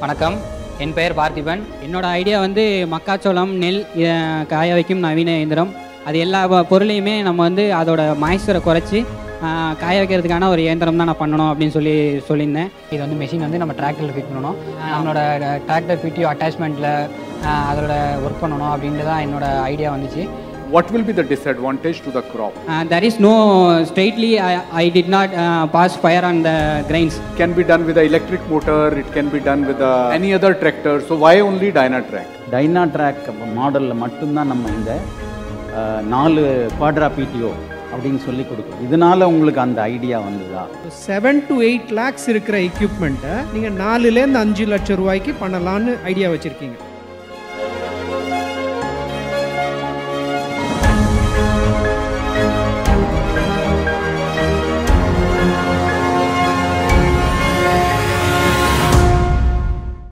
வணக்கம், என் பெயர் பார்த்திபன். என்னோட ஐடியா வந்து மக்காச்சோளம், நெல் காய வைக்கும் நவீன இயந்திரம். அது எல்லா பொருளையுமே நம்ம வந்து அதோட மாய்ஸ்சரை குறைச்சி காய வைக்கிறதுக்கான ஒரு இயந்திரம் தான் நான் பண்ணணும் அப்படின்னு சொல்லியிருந்தேன். இது வந்து மெஷின் வந்து நம்ம டிராக்டரில் ஃபிட் பண்ணணும். நம்மளோட டிராக்டர் பிடிஓ அட்டாச்மெண்ட்டில் அதோட ஒர்க் பண்ணணும் அப்படின்ட்டு தான் என்னோட ஐடியா வந்துச்சு. What will be the disadvantage to the crop? There is no straightly. I did not pass fire on the grains. It can be done with the electric motor. It can be done with any other tractor. So why only Dynatrac? Dynatrac மாடலில் மட்டும்தான் நம்ம இந்த 4 quadra BDO அப்படின்னு சொல்லி கொடுக்கும். இதனால உங்களுக்கு அந்த ஐடியா வந்ததா? 7 to 8 lakhs இருக்கிற எக்யூப்மெண்ட்டை நீங்கள் 4லேருந்து 5 லட்சம் ரூபாய்க்கு பண்ணலான்னு ஐடியா வச்சுருக்கீங்க.